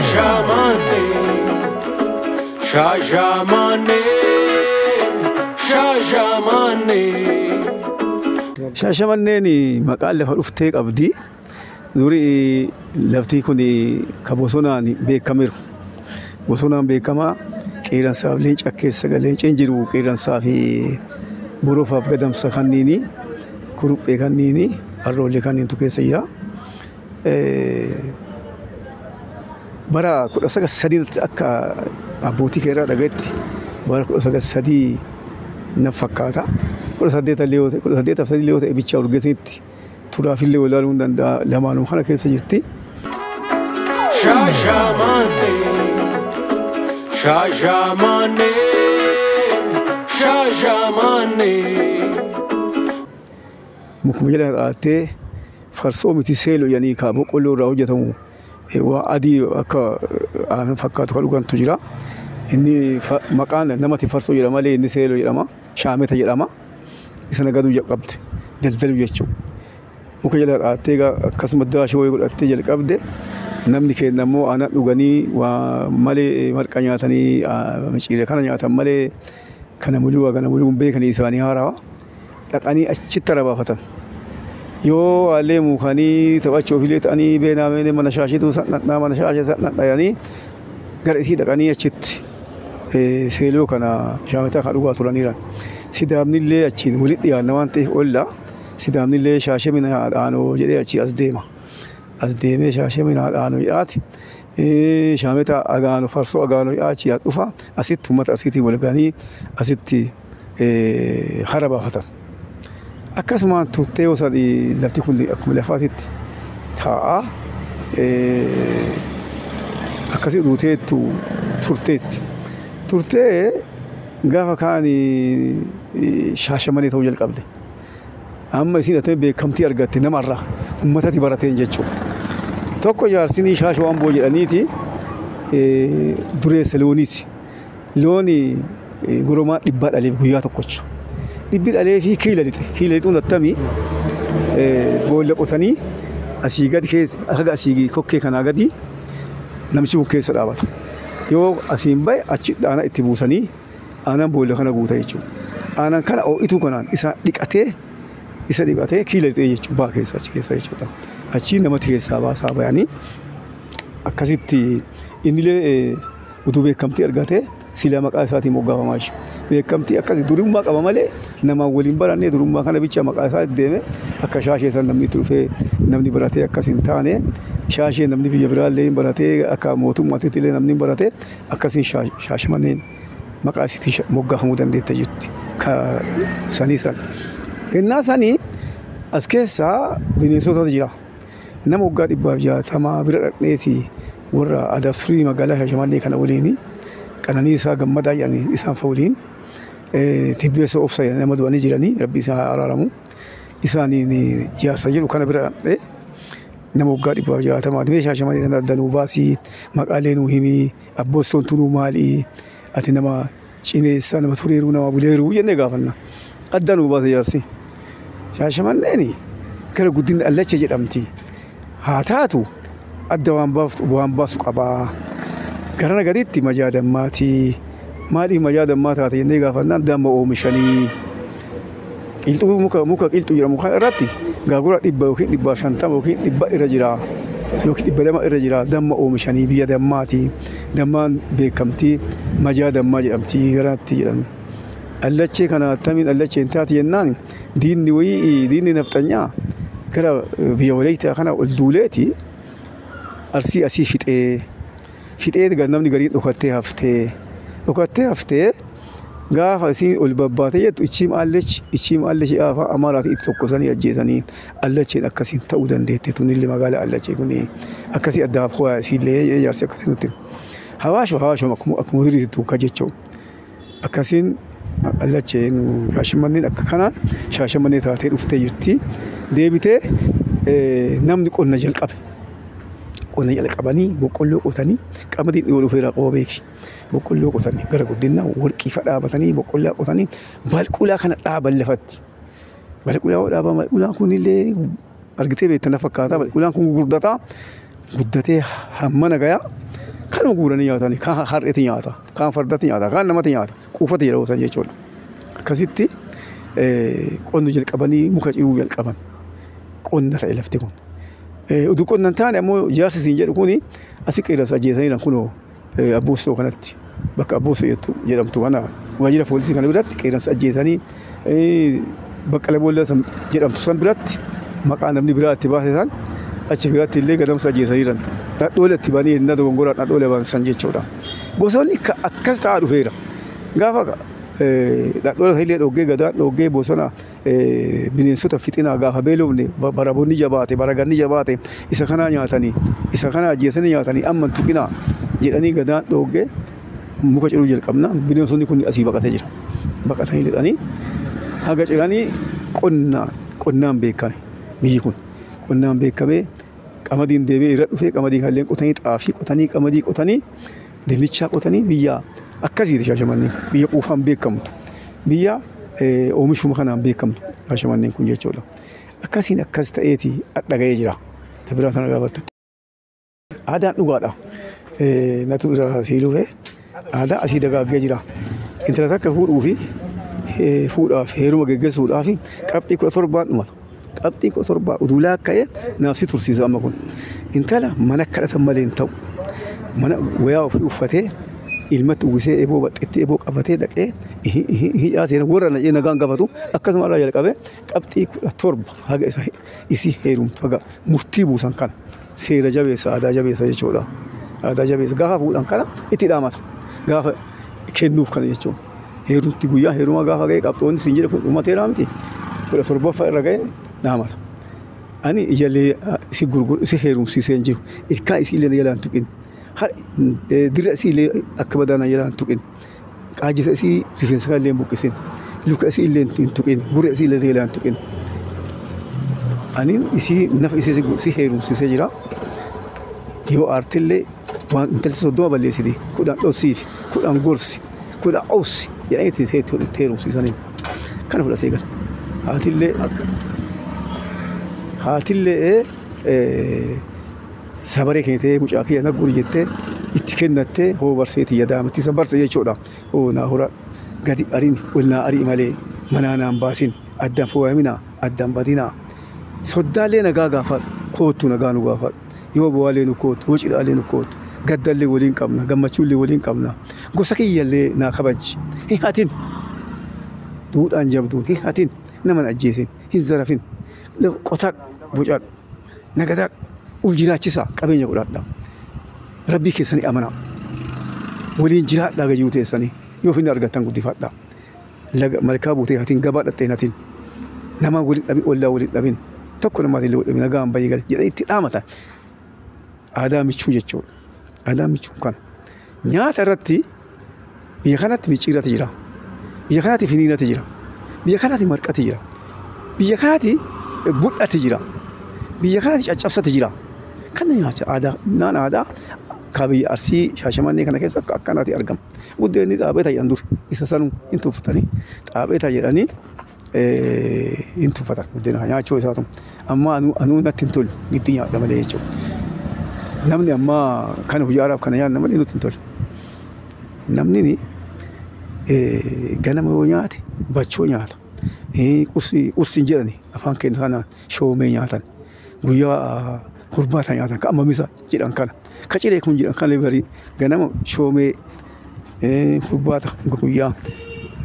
Shashamane, Shashamane, Shashamane. Shashamane ni maqaan lafa dhuftee qabdi. Durii laftii kun ka bosonaan beekameeru. Bosonaan beekamaa qeeransaaf leenca keessa leenceen jiru qeeransaa fi boroofaaf gadamsa kanniini kuruphee kanniini harroollee kanniintu keessa jira. Bara 1903 akka abbootii keerraa dhagayetti bara 1903 na fakkaata. 18 illee yoo ta'e bicha urgeessinitti turaafillee walaaluun danda'a lamaanuu kana keessa jirti. Shashamane, Shashamane, Shashamane. Mukuma jala dhaattee farsoo miti seeloo yaanii ka boqqolloo irraa hojjetamu waa adii akka aanan fakkaatu kan dhugantu jira. Inni maqaan namatti farsoo jedhama malee inni seeloo jedhama. Shaameta jedhama. Isa nagaduu jalqabde daldaluu jechuudha. Muka jala dhaattee akkasuma daashii wayii godhattee jalqabde namni keenya immoo aannan dhuganii waa malee marqa nyaatanii miciiree kana nyaatan malee kana muluu beekanii isaanii haarawaa dhaqanii achitti rabaafatan. Yoo haallee mukanii taphachuuf illee ta'anii beenaamee mana shaashiitu sanadhaa mana shaashii sanadhaanii gara isii dhaqanii achitti seeloo kana shaametaa kan dhugaa turaniiran. Sidaamni illee achiin walitti dhiyaanna waan ta'eef oolla. Sidaamni illee shaashii mina haadhaanoo jedhee achi as deema. As deemee shaashii mina haadhaanoo jedhaati. Shaameta agaanoo farsoo agaanoo jedhaachi dhufa asitti uummata asiitii wal ganii asitti hara baafatan. Akkasumaan turtee yoo sadii lafti kun akkuma lafaatitti taa'a. Akkasii duuteettu turteetti. Turtee gaafa kaanii Shaashamanii ta'uu jalqabde. Amma isin atee beekamtii argatte namarraa uummatatti barateen jechuudha. Tokko jaarsinii Shaashawaan boo jedhaniiti dureessa looniiti. Looni goromaa dhibbaa dhaleef guyyaa tokkocha. Dhibbi dhalee fi kiila lixe. Kiila lixuun attamii boolla qotanii asii gadi keessa akka asii kokkee kanaa gadi namichi kun keessa dhaabata. Yoo asiin bahe achi dhaana itti buusanii aanan boolla kana guuta jechuudha. Aanan kana oo'ituu kanaan isa dhiqatee kiila lixee jechuudha baa keessa achi keessa jechuudha. Achi namatti keessaa baasaa bayanii akkasitti innillee utuu beekamtii argatee silaa maqaa isaatiin moggaafamaa jechuudha. Beekamtii akkasii durummaa qaba malee namaan waliin barannee durummaa kana bicha maqaa isaa deeme akka shaashee san namni itti dhufee namni baratee akkasiin taane shaashee namni biyya biraallee baratee akka mootummaatiitti illee namni baratee akkasiin Shaashamanneen maqaa isiitiin moggaafamuu dandeetta jirti. Ka sanii san. Kennaa sanii as keessaa bineensota jira. Nama waggaa 160 bira dhaqneeti warra Adaafsurii magaalaa Shaashamannee kana waliini Qananiisaa Gammadaa jedhanii isaan fa'uliin Tibbeessa Obsa nama du'anii jiranii rabbi isaan araaramu. Isaaniin jaarsa jedhu kana bira dhaqnee nama waggaa 160 Shaashamannee kana danuu baasii maqaalee nuu himii abboossoon tunuu maalii ati nama cimeessa nama tureeruu nama buleeruu jennee gaafanna. Adda nuu baasa jaarsi. Shaashamanneen gara guddina allacha jedhamti. Haa taatu adda waan baasu qabaa. Garana gaditti majaadammaati. Maaliif majaadammaa taate jennee gaafannaan damma oomishanii. Qilxuu muka qilxuu jedhamu kan irratti gaagura 100 yookiin 150 yookiin 100 irra jira. Yookiin 200 irra jira damma oomishanii biyya dammaati. Dammaan beekamtii majaadammaa jedhamti garanatti jedhamu. Allachee kana attamiin allacheen taate jennaan diinni nafxanyaa gara biyya walaayittaa kana ol duuleeti arsii asii fixee namni gariin dhokattee haftee gaafa isiin ol babbaatee jettu ichiim allachi afaan amaaraatiin itti tokkosanii ajjeesanii allacheen akkasiin ta'uu dandeette tunillee magaalaa allachee kun akkasii addaaf ho'aa isiillee jaarsi akkasii nutti hawaashuma akkuma duriitu ka jechuun akkasiin allacheen Shaashamanneen akka kanaan Shaashamannee taatee dhuftee jirti. Deebitee namni qonna jalqabe. Qonna jalqabanii boqqolloo qotanii qamadiin dhiyoo dhufeera qoobeeki. Boqqolloo qotanii gara guddinaa warqii dhaabatanii boqqollaa qotanii balqulaa kana dhaaban lafatti. Balqulaan kunillee argitee beektana fakkaata. Balqulaan kun guddatee hammana gayaa Kan gurani nyaatani kan har'eeti nyaata kan fardatti nyaata kan namatti nyaata quufata jedhamu san jechuudha. Akkasitti qonni jalqabanii muka ciruu jalqaban qonna ta'e lafti kun. Utuu qonnan taane ammoo jaarsi siin jedhu kuni asi qeerransa ajjeesaniidhaan kunoo abboostoo kanatti bakka abboostoo jettu jedhamtu kana waajjira poolisii kana biratti qeerransa ajjeesanii baqqala boolla jedhamtu san biratti maqaa namni biraa itti baase san achi biratti illee gadamsa ajjeesaniidhaan dhadhoola itti banii hinna dogongora dhadhoola baasan jechuudha. Bosonni akkas ta'aa dhufeera. Gaafa dhadhoola illee dhoggee gadaan dhoggee bosona bineensota fixinaa gaafa beelofne baraboonni jabaate baraganni jabaate isa kanaa nyaatanii isa kana ajjeesanii nyaatanii amma tuqinaa jedhanii gadaan dhoggee muka ciruu jalqabnaan bineensonni kun asii baqatee jira. Baqatanii lixanii haga ciranii qonnaan beekame biyyi kun qonnaan beekamee qamadiin deemee irra dhufee qamadii halleen qotanii xaafii qotanii qamadii qotanii dinnichaa qotanii biyya akkasiiti Shaashamanneen biyya quufaan beekamtu biyya oomishuma kanaan beekamtu Shaashamanneen kun jechuudha. Akkasiin akkas ta'eeti dhaga'ee jira. Tabiraa sana gaafattu. Aadaan dhugaadha. Natu irraa siiluufee aadaa asii dagaaggee jira. Intala takka fuudhaaf heeruma geggeessuudhaaf qabxii 17 dhumata. Qabxii 17 uduulaa ka'ee naafsi tursiisa amma kun. Intala mana kadhatan malee hin ta'u. Mana wayaa ofii uffatee ilmatti uwwisee eeboo baxxeetti eeboo qabatee dhaqee hiyaasee warra na'ee nagaan gaafatu akkasuma irraa jalqabee qabxii 17 haga isii heerumtu haga murtii buusan kana seera jabeessa aadaa jabeessa jechuudha. Aadaa jabeessa gaafa fuudhan kana itti dhaamata gaafa kennuuf kana jechuudha. Heerumti guyyaa heerumaa gaafa ga'e qabxoonni siin jedhe kun dhumateera miti 17 irra ga'e dhaamata. Ani ijallee si heerumsiisee hin jiru ilkaan isii illee jalaan tuqin. Dirra isii illee akka badaana jalaan tuqin. Qaajjisa isii rifeensa illee buqqisin. Luka isii illee hin tuqin. Gurra isii illee jalaan tuqin. Ani isii nafa isii si heerumsiisee jira. Yoo aartillee waan intalli 30 balleessiti 10 dhossiif 10 gorsi 10 obsi jedhanii itti heerumsiisanii kana fudhatee gala. Haatillee sabaree kennitee mucaa kiyya nagguuri jettee itti kennattee hoo barseetii yadaamatti san barse jechuudha. Hoo naa hora gadi ariin ol naa arii malee manaa naan baasin addaan foo'aminaa addaan badinaa. Soddaallee nagaa gaafadhu koottu nagaa nu gaafadhu yoo bu'aalee nu koottu wociidhaalee nu koottu gaddallee waliin qabna gammachuullee waliin qabna gosa kiyyallee naa kabaji hin hatin duudhaan jabduun hin hatin naman ajjeesin hin zarafin qotadhu bocadhu nagadadhu uf jiraachisaa qabeenya godhadha rabbii keessanii amanaa waliin jiraadhaa gajuu teessanii yoo finna argattan guddifadha malkaa buutee hatin gabaa dhattee hatin namaa waliin dhabin ollaa waliin dhabin tokko namaatiin illee dhabin nagaan bayyee gal jedhanii itti dhaamatan aadaa michuu jechuudha. Aadaa michuun kana nyaata irratti biyya kanatti micciirati jira. Biyya kanatti finiinati jira. Biyya kanatti marqati jira. Biyya kanatti budhati jira. Biyya kanatti caccabsati jira. Kana nyaata aadaa naan aadaa kabiyya Arsii Shaashamannee kana keessa akkanaatti argama. Buddeenni xaabee ta'an dur isa sanuu hin tuffatanii xaabee ta'an jedhanii hin tuffatan buddeena nyaachuu isaatu amma anuu natti hin tolu giddii nyaadha malee jechuudha. Namni amma kana hujjaaraaf kana nyaanna malee nutti hin tolu. Namni ganama yoo nyaate bachoo nyaata. Qursiin jedhani afaan keenya kanaan shoomee nyaatan. Guyyaa hurbaata nyaatan kan amma misa jedhan kana. Ka ciree kun jedhan kana barii ganama shoomee hurbaata guyyaa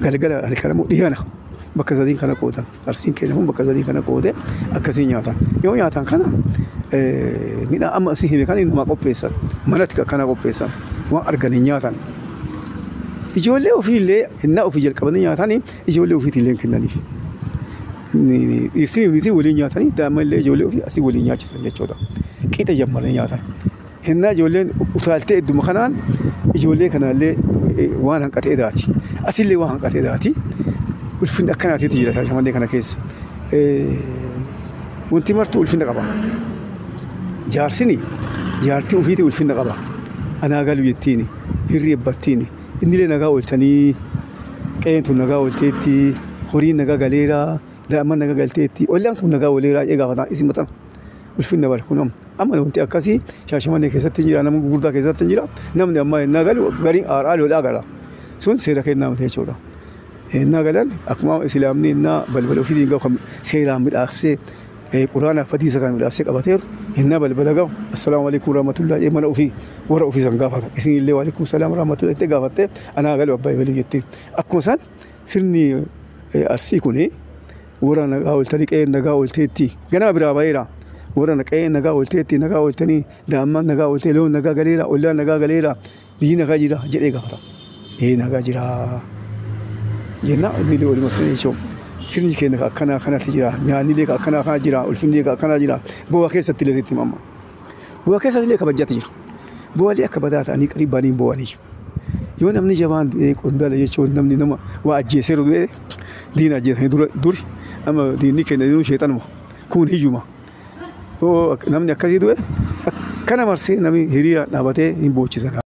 galgala halkan dhiyana. Bakka sadiin kana qoodan Arsiin keenya kun bakka sadiin kana qoodee akkasiin nyaatan. Yoo nyaatan kana midhaan amma asii hime kan nama qopheessan manatti akkana qopheessan waan arganii nyaatan. Ijoollee ofiillee hinnaa ofii jalqabanii nyaatanii ijoollee ofiitillee kennaniif. Dhiirri waliin nyaatanii daa'immanillee ijoollee ofii asii waliin nyaachisan jechuudha. Qixa jammaranii nyaatan. Hinnaa ijoolleen utaaltee idduma kanaan ijoollee kanallee waan hanqatee daati. Asillee waan hanqatee daati. Ulfinni akkanaatiiti jira Shaashamannee kana keessa. Wanti martuu ulfinna qaba. Jaartii ofiitii ulfinna qaba. Anaa galu jettiini hirriibbattiini innillee nagaa oolchanii qeentu nagaa oolteetti horiin nagaa galeera daa'imman nagaa galteetti ollaan kun nagaa ooleera eegaafatan isin matan ulfinna bal kunam Amma wanti akkasii Shaashamannee keessatti jira nama gurguddaa keessatti jira namni amma innaa galu gariin aaraa lolaa gala. Sun seera kennaa mata jechuudha. Innaa galan akkuma Islaamni innaa balbala ofii diingaa kan seeraan midhaaksee quraana fadiisa kan midhaaksee qabateeru innaa balbala gahu assalaamu alaikum warahmatullahi mana ofii warra ofii san gaafata. Isin illee waalaikum salaam warahmatullahi itti gaafattee anaa galu abbaa ibaluu jettee. Akkuma isaan sirni arsii kuni warra nagaa ooltanii qe'ee nagaa oolteetti ganaa biraa baay'eera. Warra qe'ee nagaa oolteetti nagaa ooltanii daa'imman nagaa ooltee loon nagaa galeera ollaan nagaa galeera biyyi nagaa jira jedhee gaafata. Nagaa jira jenna inni lee oluma sirrii jechuun sirni keenya akkanaa kanatti jira nyaanni lee akkanaa kana jira ulfinni lee akkanaa jira bu'aa keessatti lee itti mamma bu'aa keessatti lee kabajjatti jira bu'aa lee akka badaa ta'anii qariibanii bu'anii yoo namni jabaan qondaala jechuun namni nama waa ajjeeseeru du'e diina ajjeesanii duri amma diinni keenya diinuu sheexanuma kun hiyyuma yoo namni akkasii du'e akkana marsee namni hiriira dhaabatee hin boochisan.